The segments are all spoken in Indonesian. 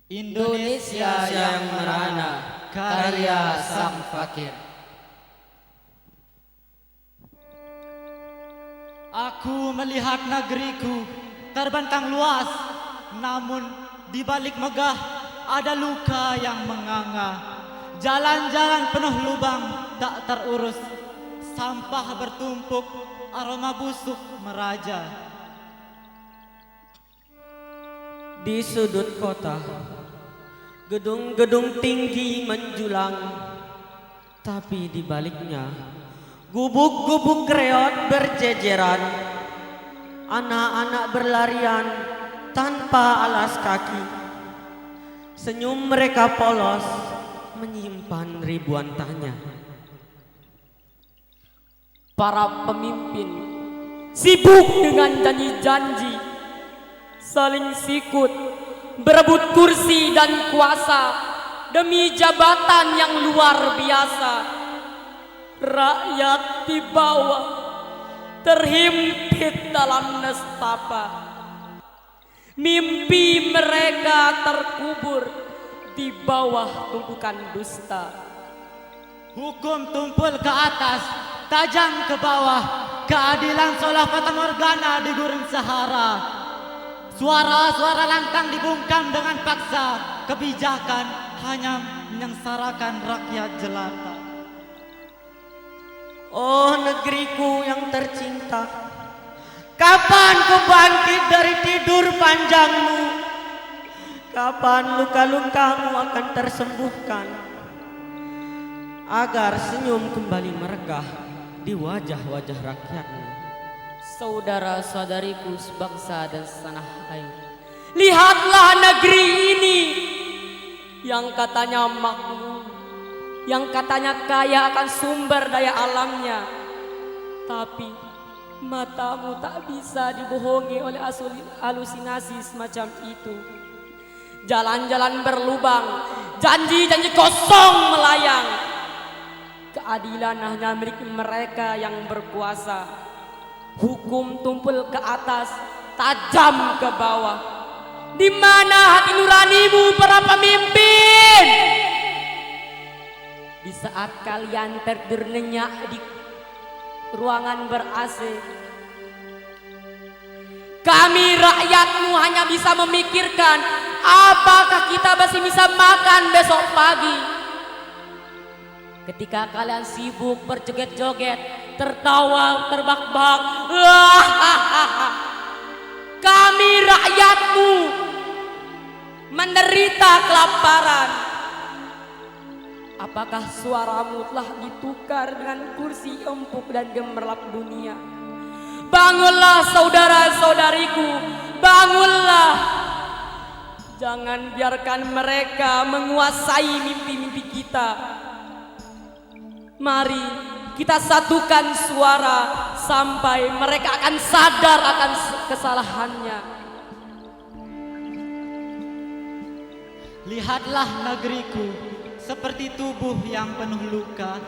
Indonesia yang merana, karya sang fakir. Aku melihat negeriku terbentang luas, namun di balik megah ada luka yang menganga. Jalan-jalan penuh lubang tak terurus, sampah bertumpuk, aroma busuk meraja. Di sudut kota, gedung-gedung tinggi menjulang, tapi di baliknya gubuk-gubuk reot berjejeran. Anak-anak berlarian tanpa alas kaki. Senyum mereka polos menyimpan ribuan tanya. Para pemimpin sibuk dengan janji-janji, saling sikut, berebut kursi dan kuasa demi jabatan yang luar biasa. Rakyat di bawah terhimpit dalam nestapa. Mimpi mereka terkubur di bawah tumpukan dusta. Hukum tumpul ke atas, tajam ke bawah. Keadilan seolah fata morgana di gurun Sahara. Suara-suara lantang dibungkam dengan paksa. Kebijakan hanya menyengsarakan rakyat jelata. Oh negeriku yang tercinta, kapan kau bangkit dari tidur panjangmu? Kapan luka-lukamu akan tersembuhkan, agar senyum kembali meregah di wajah-wajah rakyatmu? Saudara-saudariku sebangsa dan setanah air, lihatlah negeri ini yang katanya makmur, yang katanya kaya akan sumber daya alamnya, tapi matamu tak bisa dibohongi oleh halusinasi semacam itu. Jalan-jalan berlubang, janji-janji kosong melayang. Keadilan hanya milik mereka yang berkuasa. Hukum tumpul ke atas, tajam ke bawah. Di mana hati nuranimu para pemimpin? Di saat kalian tertidur nyenyak di ruangan ber-AC, kami rakyatmu hanya bisa memikirkan apakah kita masih bisa makan besok pagi. Ketika kalian sibuk berjoget-joget, tertawa, terbak-bak, kami rakyatmu menderita kelaparan. Apakah suaramu telah ditukar dengan kursi empuk dan gemerlap dunia? Bangunlah saudara-saudariku, bangunlah. Jangan biarkan mereka menguasai mimpi-mimpi kita. Mari kita satukan suara sampai mereka akan sadar akan kesalahannya. Lihatlah negeriku seperti tubuh yang penuh luka.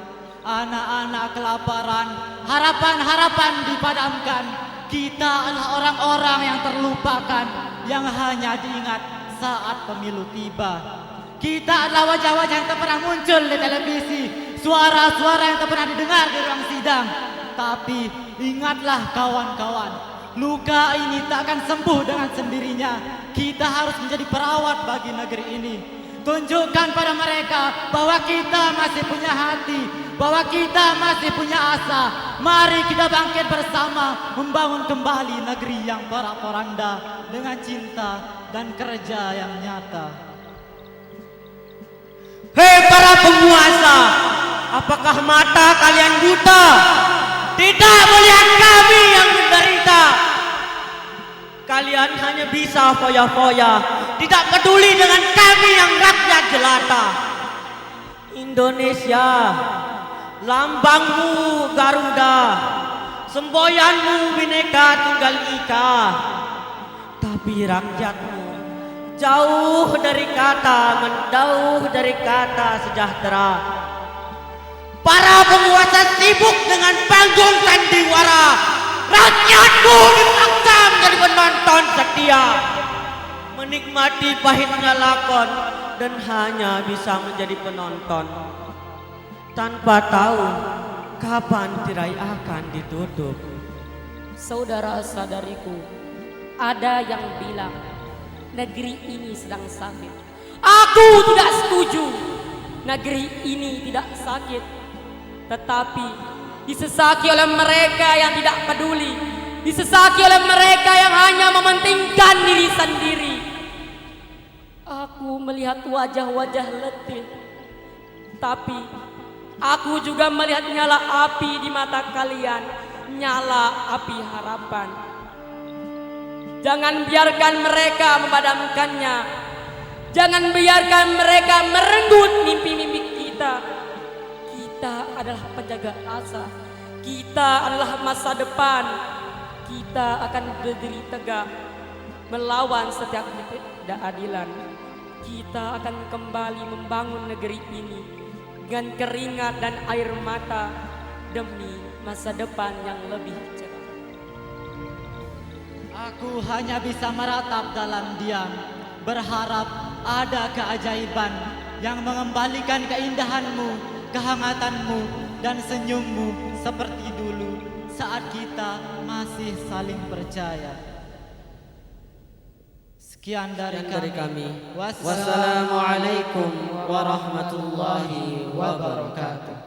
Anak-anak kelaparan, harapan-harapan dipadamkan. Kita adalah orang-orang yang terlupakan, yang hanya diingat saat pemilu tiba. Kita adalah wajah-wajah yang tak pernah muncul di televisi, suara-suara yang tak pernah didengar di ruang sidang. Tapi ingatlah kawan-kawan, luka ini tak akan sembuh dengan sendirinya. Kita harus menjadi perawat bagi negeri ini. Tunjukkan pada mereka bahwa kita masih punya hati, bahwa kita masih punya asa. Mari kita bangkit bersama, membangun kembali negeri yang porak-poranda dengan cinta dan kerja yang nyata. Hei para penguasa, apakah mata kalian buta? Tidak melihat kami yang menderita. Kalian hanya bisa foya-foya, tidak peduli dengan kami yang rakyat jelata. Indonesia, lambangmu Garuda, semboyanmu Bhinneka Tunggal Ika. Tapi rakyatmu jauh dari kata, menjauh dari kata sejahtera. Para penguasa sibuk dengan panggung sandiwara. Rakyatmu dipaksa menjadi penonton setia. menikmati pahitnya lakon dan hanya bisa menjadi penonton tanpa tahu kapan tirai akan ditutup. Saudara-saudariku, ada yang bilang negeri ini sedang sakit. Aku tidak setuju. Negeri ini tidak sakit, tetapi disesaki oleh mereka yang tidak peduli, disesaki oleh mereka yang hanya mementingkan diri sendiri. Aku melihat wajah-wajah letih, tapi aku juga melihat nyala api di mata kalian, nyala api harapan. Jangan biarkan mereka memadamkannya. Jangan biarkan mereka merenggut mimpi-mimpi kita. Kita adalah penjaga asa. Kita adalah masa depan. Kita akan berdiri tegak melawan setiap ketidakadilan. Kita akan kembali membangun negeri ini dengan keringat dan air mata demi masa depan yang lebih cerah. Aku hanya bisa meratap dalam diam, berharap ada keajaiban yang mengembalikan keindahanmu, kehangatanmu, dan senyummu seperti dulu saat kita masih saling percaya. Sekian dari kami. Wassalamualaikum warahmatullahi wabarakatuh.